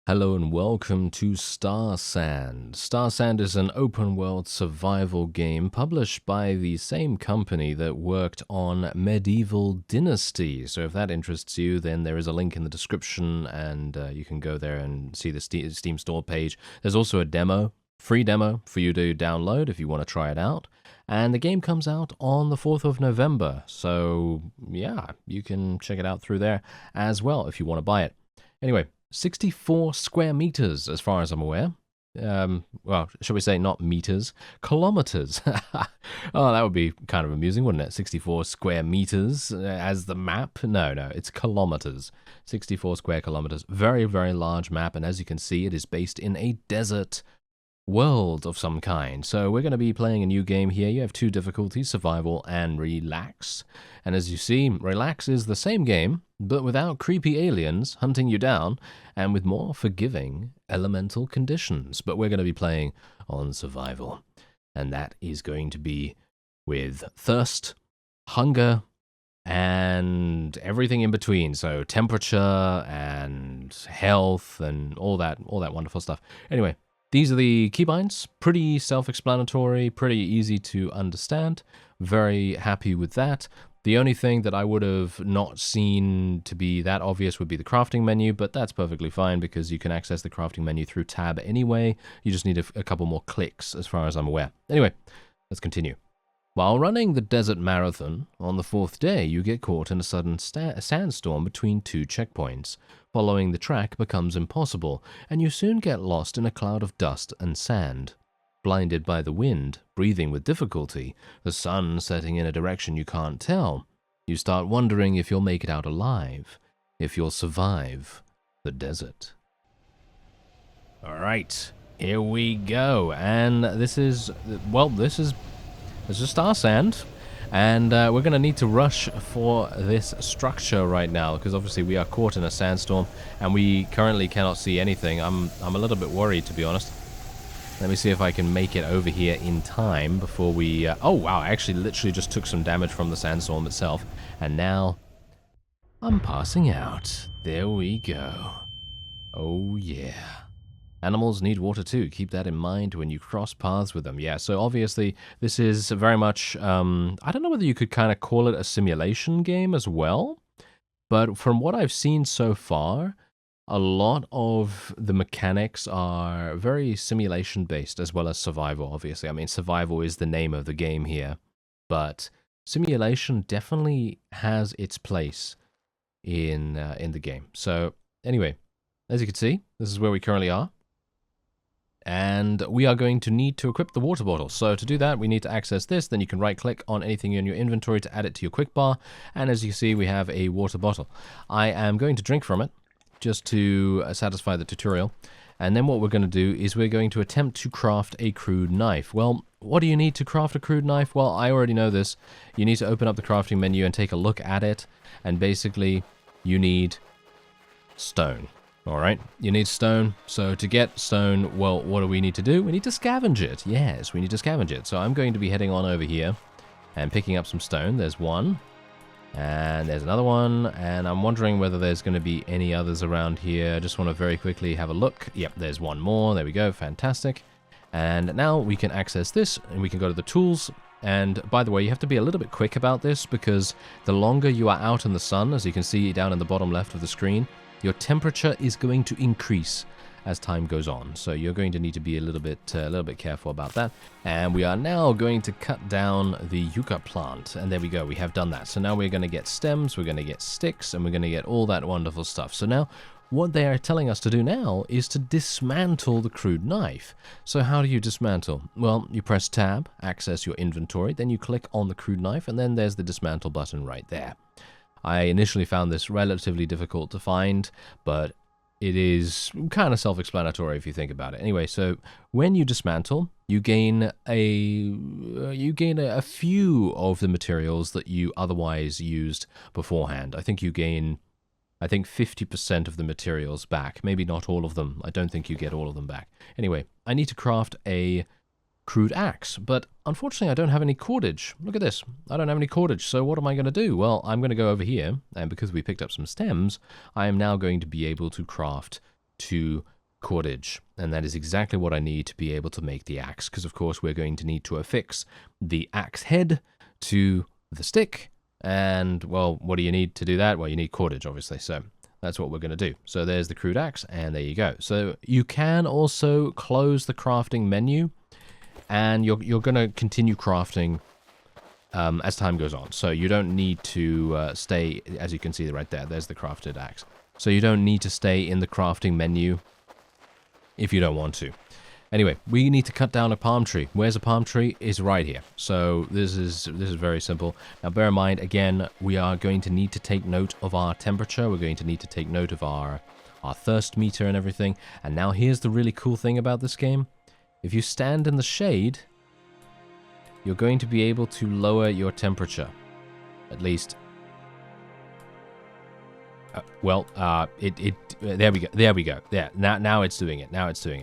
Hello and welcome to Starsand. Starsand is an open-world survival game published by the same company that worked on Medieval Dynasty. So if that interests you, then there is a link in the description and you can go there and see the Steam store page. There's also a demo, free demo for you to download if you want to try it out. And the game comes out on the 4th of November. So yeah, you can check it out through there as well if you want to buy it. Anyway, 64 square meters, as far as I'm aware. Well, shall we say not meters, kilometers. Oh, that would be kind of amusing, wouldn't it? 64 square meters as the map. No, it's kilometers. 64 square kilometers. Very, very large map, and as you can see, it is based in a desert world of some kind. So we're going to be playing a new game here. You have two difficulties, survival and relax. And as you see, relax is the same game, but without creepy aliens hunting you down and with more forgiving elemental conditions. But we're going to be playing on survival. And that is going to be with thirst, hunger, and everything in between. So temperature and health and all that wonderful stuff. Anyway, these are the keybinds, pretty self-explanatory, pretty easy to understand. Very happy with that. The only thing that I would have not seen to be that obvious would be the crafting menu, but that's perfectly fine because you can access the crafting menu through tab anyway. You just need a couple more clicks as far as I'm aware. Anyway, let's continue. While running the desert marathon, on the 4th day, you get caught in a sudden sandstorm between two checkpoints. Following the track becomes impossible, and you soon get lost in a cloud of dust and sand. Blinded by the wind, breathing with difficulty, the sun setting in a direction you can't tell, you start wondering if you'll make it out alive, if you'll survive the desert. Alright, here we go, and this is Starsand, and we're going to need to rush for this structure right now, because obviously we are caught in a sandstorm, and we currently cannot see anything. I'm a little bit worried, to be honest. Let me see if I can make it over here in time before we... oh, wow, I actually literally just took some damage from the sandstorm itself, and now I'm passing out. There we go. Oh, yeah. Animals need water too. Keep that in mind when you cross paths with them. Yeah, so obviously this is very much, I don't know whether you could kind of call it a simulation game as well, but from what I've seen so far, a lot of the mechanics are very simulation based as well as survival, obviously. I mean, survival is the name of the game here, but simulation definitely has its place in the game. So anyway, as you can see, this is where we currently are. And we are going to need to equip the water bottle. So to do that, we need to access this. Then you can right-click on anything in your inventory to add it to your quick bar. And as you see, we have a water bottle. I am going to drink from it just to satisfy the tutorial. And then what we're going to do is we're going to attempt to craft a crude knife. Well, what do you need to craft a crude knife? Well, I already know this. You need to open up the crafting menu and take a look at it. And basically, you need stone. Alright, you need stone, so to get stone, well, what do we need to do? We need to scavenge it. Yes, we need to scavenge it. So I'm going to be heading on over here and picking up some stone. There's one, and there's another one, and I'm wondering whether there's going to be any others around here. I just want to very quickly have a look. Yep, there's one more. There we go, fantastic. And now we can access this, and we can go to the tools. And by the way, you have to be a little bit quick about this, because the longer you are out in the sun, as you can see down in the bottom left of the screen, your temperature is going to increase as time goes on. So you're going to need to be a little bit careful about that. And we are now going to cut down the yucca plant. And there we go, we have done that. So now we're going to get stems, we're going to get sticks, and we're going to get all that wonderful stuff. So now what they are telling us to do now is to dismantle the crude knife. So how do you dismantle? Well, you press tab, access your inventory, then you click on the crude knife, and then there's the dismantle button right there. I initially found this relatively difficult to find, but it is kind of self-explanatory if you think about it. Anyway, so when you dismantle, you gain a few of the materials that you otherwise used beforehand. I think you gain 50% of the materials back. Maybe not all of them. I don't think you get all of them back. Anyway, I need to craft a crude axe, but unfortunately I don't have any cordage. Look at this, I don't have any cordage, so what am I going to do? Well, I'm going to go over here, and because we picked up some stems, I am now going to be able to craft 2 cordage. And that is exactly what I need to be able to make the axe. Because, of course, we're going to need to affix the axe head to the stick. And, well, what do you need to do that? Well, you need cordage, obviously. So that's what we're going to do. So there's the crude axe, and there you go. So you can also close the crafting menu, and you're going to continue crafting as time goes on. So you don't need to stay, as you can see right there, there's the crafted axe. So you don't need to stay in the crafting menu if you don't want to. Anyway, we need to cut down a palm tree. Where's a palm tree? Is right here. So this is very simple. Now bear in mind, again, we are going to need to take note of our temperature. We're going to need to take note of our thirst meter and everything. And now here's the really cool thing about this game. If you stand in the shade, you're going to be able to lower your temperature. At least... there we go. Yeah, now it's doing it.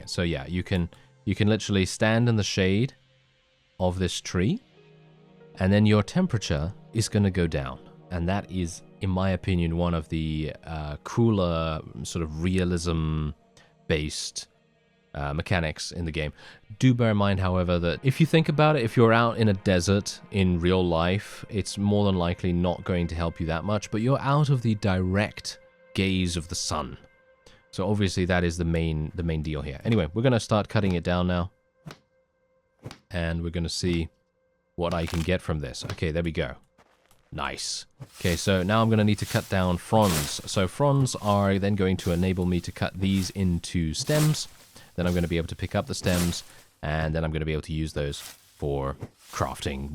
So yeah, you can literally stand in the shade of this tree, and then your temperature is going to go down. And that is, in my opinion, one of the cooler sort of realism-based mechanics in the game. Do bear in mind, however, that if you think about it, if you're out in a desert in real life, it's more than likely not going to help you that much, but you're out of the direct gaze of the sun. So obviously that is the main deal here. Anyway, we're going to start cutting it down now, and we're going to see what I can get from this. Okay, there we go. Nice. Okay, so now I'm going to need to cut down fronds. So fronds are then going to enable me to cut these into stems. Then I'm going to be able to pick up the stems, and then I'm going to be able to use those for crafting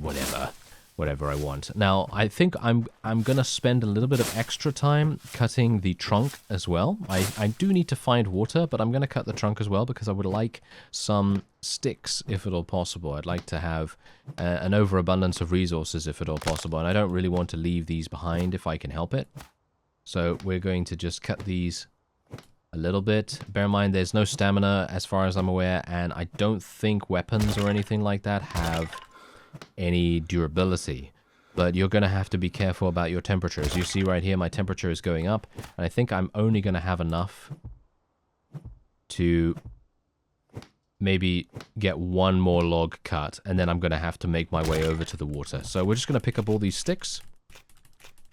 whatever I want. Now, I think I'm going to spend a little bit of extra time cutting the trunk as well. I do need to find water, but I'm going to cut the trunk as well because I would like some sticks if at all possible. I'd like to have an overabundance of resources if at all possible, and I don't really want to leave these behind if I can help it. So we're going to just cut these a little bit. Bear in mind, there's no stamina as far as I'm aware, and I don't think weapons or anything like that have any durability. But you're going to have to be careful about your temperature. As you see right here, my temperature is going up, and I think I'm only going to have enough to maybe get one more log cut, and then I'm going to have to make my way over to the water. So we're just going to pick up all these sticks.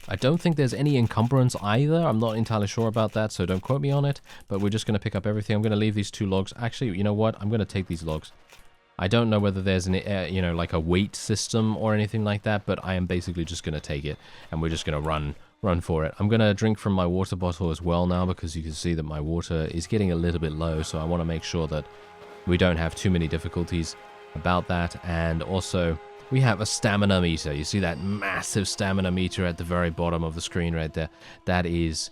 I don't think there's any encumbrance either. I'm not entirely sure about that, so don't quote me on it. But we're just going to pick up everything. I'm going to leave these 2 logs. Actually, you know what? I'm going to take these logs. I don't know whether there's an, like a weight system or anything like that, but I am basically just going to take it, and we're just going to run for it. I'm going to drink from my water bottle as well now, because you can see that my water is getting a little bit low, so I want to make sure that we don't have too many difficulties about that. And also, we have a stamina meter. You see that massive stamina meter at the very bottom of the screen right there? That is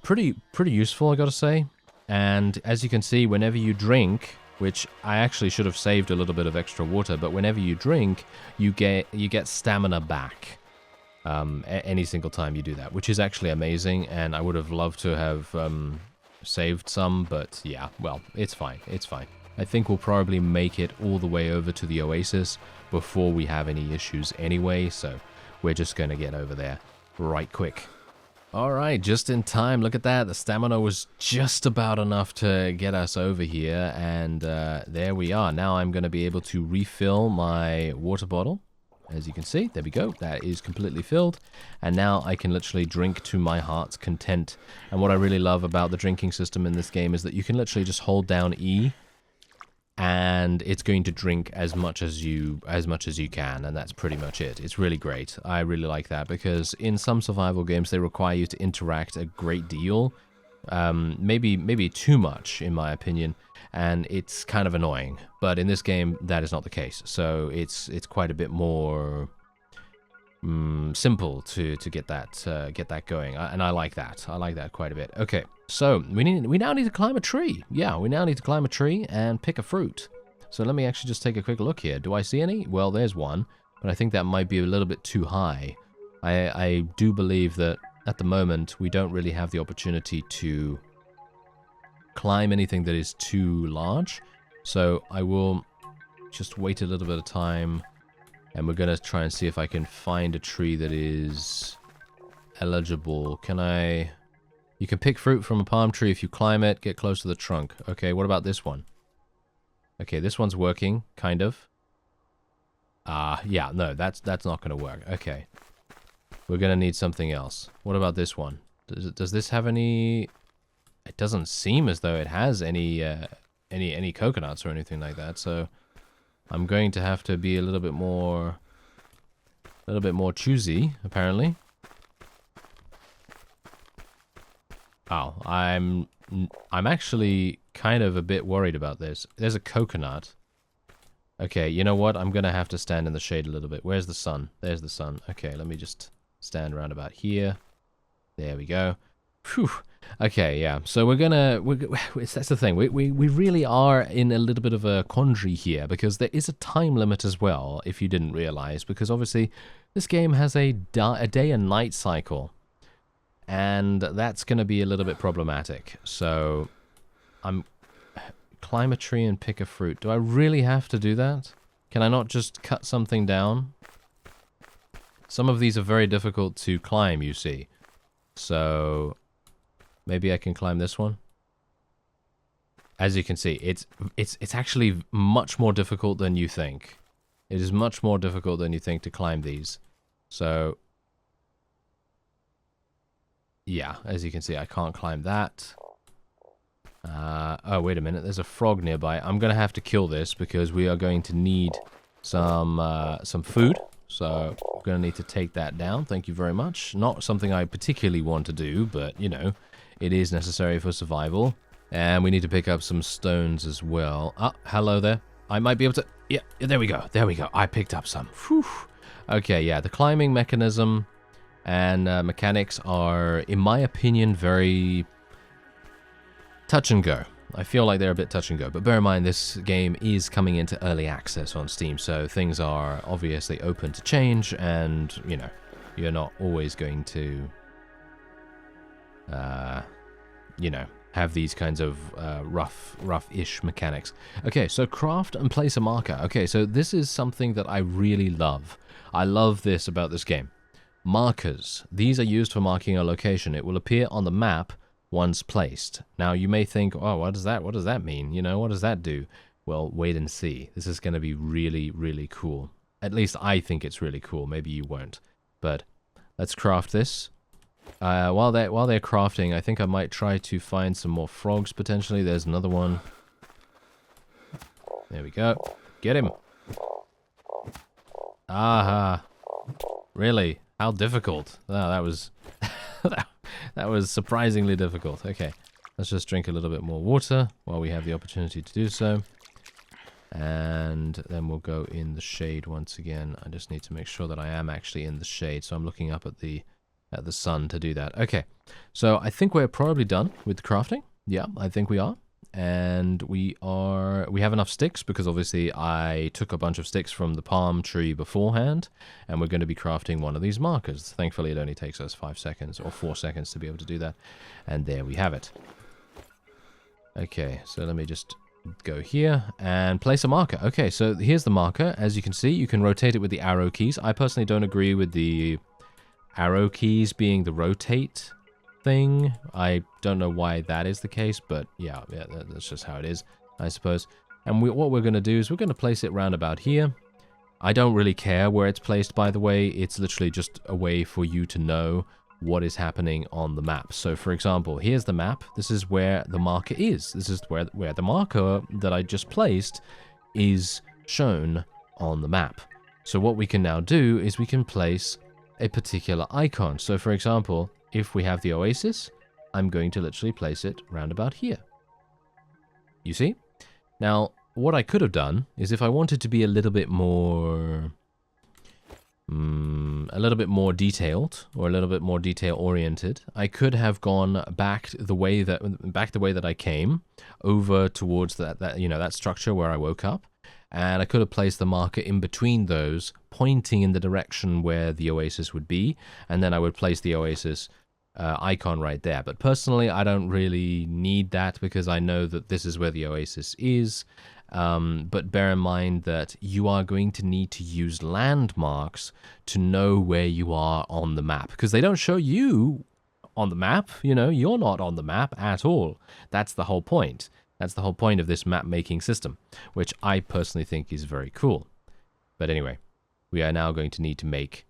pretty useful, I gotta say. And as you can see, whenever you drink, which I actually should have saved a little bit of extra water, but whenever you drink, you get stamina back any single time you do that, which is actually amazing. And I would have loved to have saved some, but yeah, well, it's fine. It's fine. I think we'll probably make it all the way over to the oasis before we have any issues anyway, so we're just going to get over there right quick. Alright, just in time. Look at that. The stamina was just about enough to get us over here, and there we are. Now I'm going to be able to refill my water bottle. As you can see, there we go. That is completely filled, and now I can literally drink to my heart's content. And what I really love about the drinking system in this game is that you can literally just hold down E, and it's going to drink as much as you can, and that's pretty much it. It's really great. I really like that, because in some survival games they require you to interact a great deal, maybe too much in my opinion, and it's kind of annoying. But in this game that is not the case, so it's quite a bit more simple to get that going, and I like that. I like that quite a bit. Okay, so we now need to climb a tree. Yeah, we now need to climb a tree and pick a fruit. So let me actually just take a quick look here. Do I see any? Well, there's one, but I think that might be a little bit too high. I do believe that at the moment we don't really have the opportunity to climb anything that is too large. So I will just wait a little bit of time, and we're going to try and see if I can find a tree that is eligible. Can I You can pick fruit from a palm tree if you climb it, get close to the trunk. Okay, what about this one? Okay, this one's working, kind of. Yeah, no, that's not going to work. Okay. We're going to need something else. What about this one? Does this have any... It doesn't seem as though it has any coconuts or anything like that, so I'm going to have to be a little bit more choosy, apparently. Oh, I'm actually kind of a bit worried about this. There's a coconut. Okay, you know what? I'm gonna have to stand in the shade a little bit. Where's the sun? There's the sun. Okay, let me just stand around about here. There we go. Phew. Okay, yeah. So that's the thing. We really are in a little bit of a quandary here because there is a time limit as well, if you didn't realize, because obviously this game has a day and night cycle. And that's going to be a little bit problematic. So climb a tree and pick a fruit. Do I really have to do that? Can I not just cut something down? Some of these are very difficult to climb, you see. So maybe I can climb this one. As you can see, it's actually much more difficult than you think. It is much more difficult than you think to climb these. So yeah, as you can see, I can't climb that. Oh, wait a minute. There's a frog nearby. I'm going to have to kill this because we are going to need some food. So we're going to need to take that down. Thank you very much. Not something I particularly want to do, but, you know, it is necessary for survival. And we need to pick up some stones as well. Ah, hello there. I might be able to... Yeah, there we go. There we go. I picked up some. Whew. Okay, yeah, the climbing mechanism and mechanics are, in my opinion, very touch and go. I feel like they're a bit touch and go, but bear in mind this game is coming into early access on Steam, so things are obviously open to change, and, you know, you're not always going to, you know, have these kinds of rough-ish mechanics. Okay, so craft and place a marker. Okay, so this is something that I really love. I love this about this game. Markers. These are used for marking a location. It will appear on the map once placed. Now, you may think, oh, what does that mean? You know, what does that do? Well, wait and see. This is going to be really, really cool. At least I think it's really cool. Maybe you won't. But let's craft this. While they're crafting, I think I might try to find some more frogs, potentially. There's another one. There we go. Get him. Aha. Really? How difficult? Oh, that was that was surprisingly difficult. Okay, let's just drink a little bit more water while we have the opportunity to do so. And then we'll go in the shade once again. I just need to make sure that I am actually in the shade, so I'm looking up at the sun to do that. Okay, so I think we're probably done with the crafting. Yeah, I think we are. And we have enough sticks because obviously I took a bunch of sticks from the palm tree beforehand, and we're going to be crafting one of these markers. Thankfully, it only takes us 5 seconds or 4 seconds to be able to do that. And there we have it. Okay, so let me just go here and place a marker. Okay, so here's the marker. As you can see, you can rotate it with the arrow keys. I personally don't agree with the arrow keys being the rotate thing. I don't know why that is the case, but yeah, that's just how it is, I suppose. And what we're going to do is we're going to place it round about here. I don't really care where it's placed, by the way. It's literally just a way for you to know what is happening on the map. So, for example, here's the map. This is where the marker is. This is where the marker that I just placed is shown on the map. So what we can now do is we can place a particular icon. So, for example, if we have the oasis, I'm going to literally place it round about here. You see? Now, what I could have done is if I wanted to be a little bit more detailed or a little bit more detail oriented, I could have gone back the way that I came over towards that structure where I woke up, and I could have placed the marker in between those, pointing in the direction where the oasis would be, and then I would place the oasis icon right there. But personally, I don't really need that because I know that this is where the oasis is. But bear in mind that you are going to need to use landmarks to know where you are on the map, because they don't show you on the map. You know, you're not on the map at all. That's the whole point. That's the whole point of this map-making system, which I personally think is very cool. But anyway, we are now going to need to make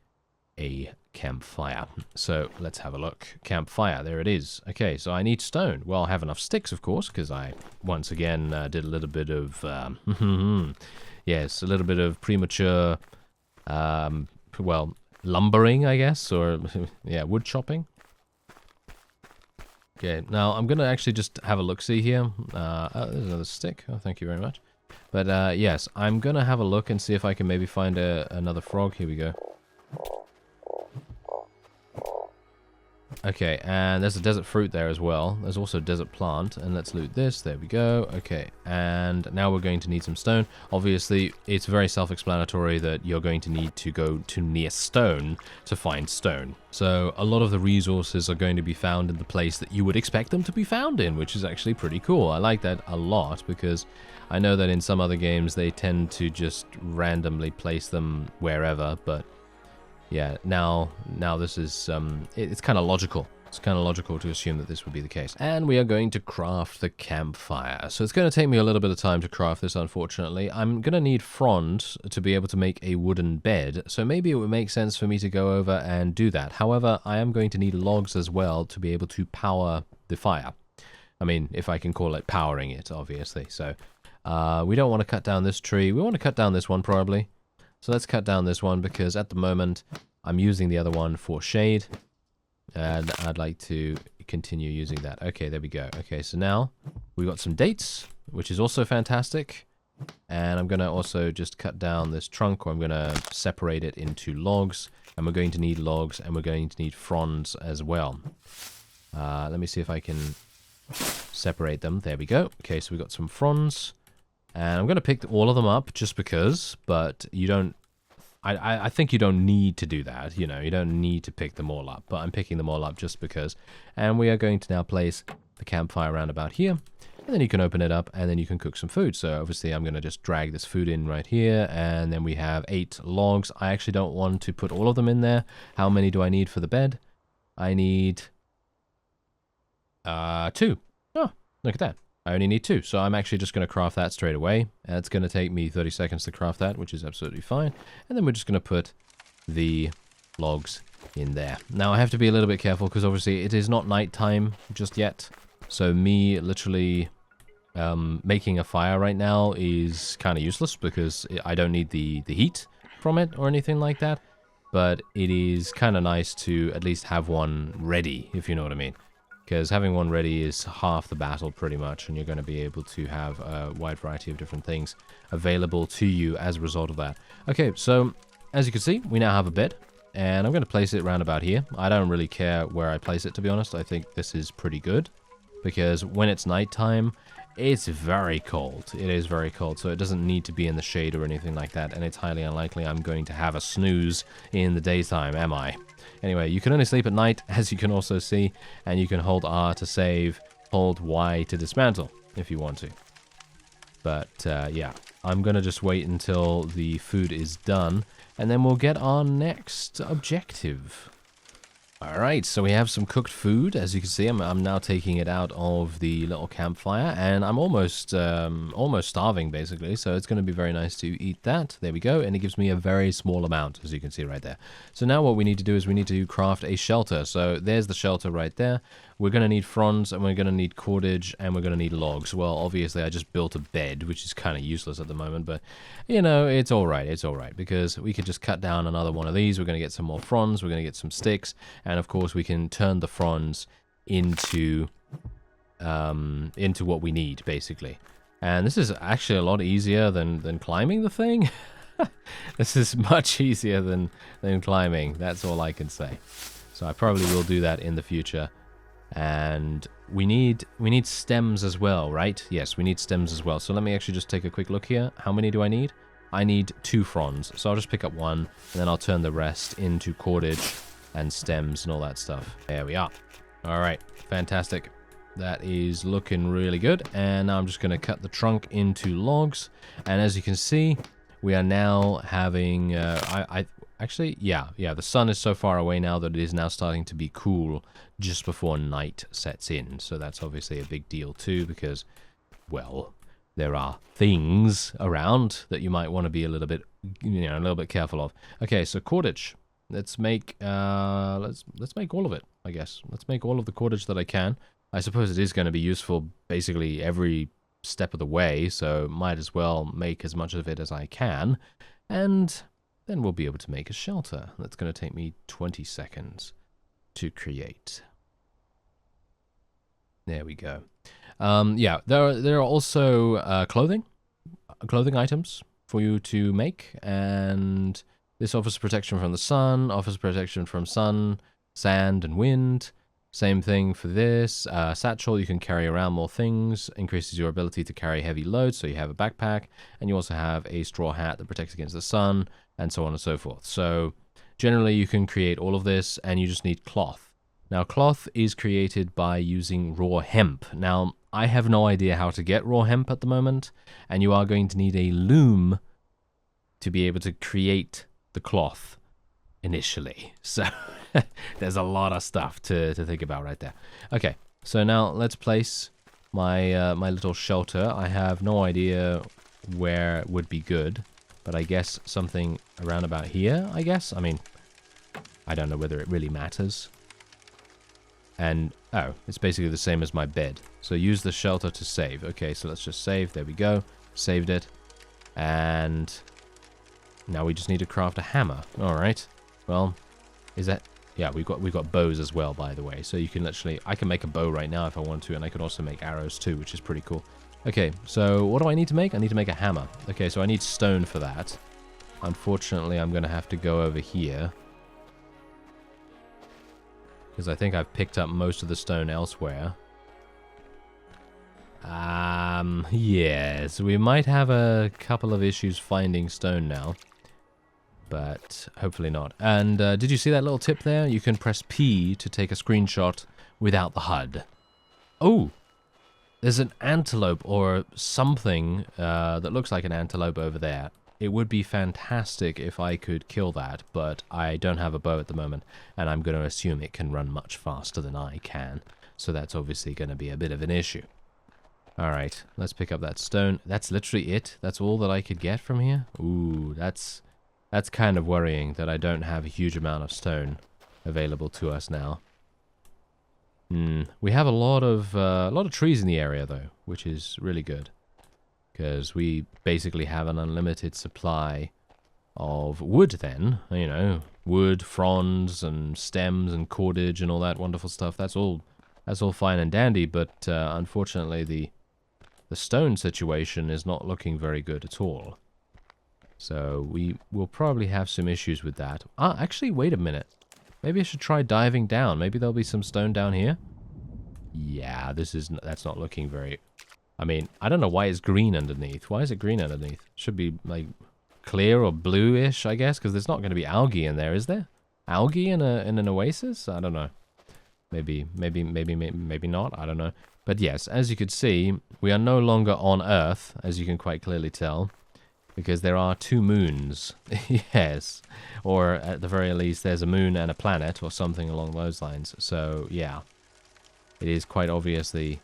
a campfire. So let's have a look. Campfire, there it is. Okay, so I need stone. Well, I have enough sticks, of course, because I, once again, did a little bit of, yes, a little bit of premature, well, lumbering, I guess, or, yeah, wood chopping. Okay, now I'm going to actually just have a look-see here. Oh, there's another stick. Oh, thank you very much. But, yes, I'm going to have a look and see if I can maybe find another frog. Here we go. Okay, and there's a desert fruit there as well. There's also a desert plant, and let's loot this. There we go. Okay, and now we're going to need some stone. Obviously, it's very self-explanatory that you're going to need to go to near stone to find stone. So a lot of the resources are going to be found in the place that you would expect them to be found in, which is actually pretty cool. I like that a lot because I know that in some other games they tend to just randomly place them wherever, but yeah, now this is, it's kind of logical. It's kind of logical to assume that this would be the case. And we are going to craft the campfire. So it's going to take me a little bit of time to craft this, unfortunately. I'm going to need fronds to be able to make a wooden bed. So maybe it would make sense for me to go over and do that. However, I am going to need logs as well to be able to power the fire. I mean, if I can call it powering it, obviously. So we don't want to cut down this tree. We want to cut down this one, probably. So let's cut down this one because at the moment I'm using the other one for shade and I'd like to continue using that. Okay, there we go. Okay, so now we've got some dates, which is also fantastic. And I'm going to also just cut down this trunk, or I'm going to separate it into logs, and we're going to need logs and we're going to need fronds as well. Let me see if I can separate them. There we go. Okay, so we've got some fronds. And I'm going to pick all of them up just because, but you don't, I think you don't need to do that, you know, you don't need to pick them all up, but I'm picking them all up just because. And we are going to now place the campfire around about here, and then you can open it up, and then you can cook some food. So obviously I'm going to just drag this food in right here, and then we have 8 logs. I actually don't want to put all of them in there. How many do I need for the bed? I need 2. Oh, look at that. I only need 2, so I'm actually just going to craft that straight away. It's going to take me 30 seconds to craft that, which is absolutely fine. And then we're just going to put the logs in there. Now, I have to be a little bit careful because obviously it is not nighttime just yet. So me literally making a fire right now is kind of useless because I don't need the heat from it or anything like that. But it is kind of nice to at least have one ready, if you know what I mean. Because having one ready is half the battle pretty much, and you're going to be able to have a wide variety of different things available to you as a result of that. Okay, so as you can see, we now have a bed, and I'm going to place it around about here. I don't really care where I place it, to be honest. I think this is pretty good, because when it's nighttime, it's very cold. It is very cold, so it doesn't need to be in the shade or anything like that, and it's highly unlikely I'm going to have a snooze in the daytime, am I? Anyway, you can only sleep at night, as you can also see, and you can hold R to save, hold Y to dismantle, if you want to. But, yeah, I'm going to just wait until the food is done, and then we'll get our next objective. Alright, so we have some cooked food. As you can see, I'm now taking it out of the little campfire, and I'm almost starving, basically, so it's going to be very nice to eat that. There we go, and it gives me a very small amount, as you can see right there. So now what we need to do is we need to craft a shelter. So there's the shelter right there. We're going to need fronds, and we're going to need cordage, and we're going to need logs. Well, obviously, I just built a bed, which is kind of useless at the moment, but, you know, it's alright, because we could just cut down another one of these. We're going to get some more fronds, we're going to get some sticks, and of course, we can turn the fronds into what we need, basically. And this is actually a lot easier than climbing the thing. This is much easier than climbing, that's all I can say. So I probably will do that in the future. And we need stems as well, right? Yes, we need stems as well. So let me actually just take a quick look here. How many do I need? I need 2 fronds. So I'll just pick up 1, and then I'll turn the rest into cordage and stems and all that stuff. There we are. All right, fantastic. That is looking really good. And now I'm just going to cut the trunk into logs. And as you can see, we are now having... Actually, yeah, the sun is so far away now that it is now starting to be cool just before night sets in. So that's obviously a big deal too, because, well, there are things around that you might want to be a little bit, a little bit careful of. Okay, so cordage. Let's make let's make all of it, I guess. Let's make all of the cordage that I can. I suppose it is going to be useful basically every step of the way, so might as well make as much of it as I can. And then we'll be able to make a shelter. That's going to take me 20 seconds to create. There we go. Yeah, there are also clothing items for you to make, and this offers protection from the sun, offers protection from sun, sand, and wind. Same thing for this. Satchel, you can carry around more things, increases your ability to carry heavy loads, so you have a backpack, and you also have a straw hat that protects against the sun, and so on and so forth. So generally you can create all of this, and you just need cloth. Now cloth is created by using raw hemp. Now I have no idea how to get raw hemp at the moment, and you are going to need a loom to be able to create the cloth initially. So there's a lot of stuff to think about right there. Okay, so now let's place my my little shelter. I have no idea where it would be good, but I guess something around about here, I guess. I mean, I don't know whether it really matters. And, oh, it's basically the same as my bed. So use the shelter to save. Okay, so let's just save. There we go. Saved it. And now we just need to craft a hammer. All right. Well, is that... Yeah, we've got bows as well, by the way. So you can literally... I can make a bow right now if I want to, and I could also make arrows too, which is pretty cool. Okay, so what do I need to make? I need to make a hammer. Okay, so I need stone for that. Unfortunately, I'm going to have to go over here, because I think I've picked up most of the stone elsewhere. Yes, we might have a couple of issues finding stone now, but hopefully not. And did you see that little tip there? You can press P to take a screenshot without the HUD. Oh, there's an antelope or something that looks like an antelope over there. It would be fantastic if I could kill that, but I don't have a bow at the moment, and I'm going to assume it can run much faster than I can, so that's obviously going to be a bit of an issue. Alright, let's pick up that stone. That's literally it? That's all that I could get from here? Ooh, that's kind of worrying that I don't have a huge amount of stone available to us now. We have a lot of trees in the area, though, which is really good, because we basically have an unlimited supply of wood then, you know, wood, fronds, and stems, and cordage, and all that wonderful stuff. That's all fine and dandy, but unfortunately the stone situation is not looking very good at all. So we will probably have some issues with that. Actually, wait a minute. Maybe I should try diving down. Maybe there'll be some stone down here. Yeah, that's not looking very... I mean, I don't know why it's green underneath. Why is it green underneath? Should be, like, clear or bluish, I guess, because there's not going to be algae in there, is there? Algae in an oasis? I don't know. Maybe not. I don't know. But yes, as you could see, we are no longer on Earth, as you can quite clearly tell, because there are two moons. Yes. Or, at the very least, there's a moon and a planet, or something along those lines. So, yeah. It is quite obviously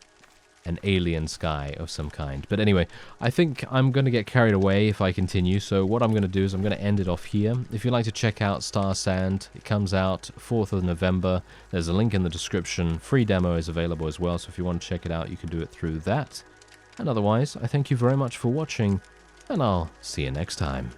an alien sky of some kind. But anyway, I think I'm going to get carried away if I continue, so what I'm going to do is I'm going to end it off here. If you'd like to check out Starsand, it comes out 4th of November. There's a link in the description. Free demo is available as well, so if you want to check it out, you can do it through that. And otherwise, I thank you very much for watching, and I'll see you next time.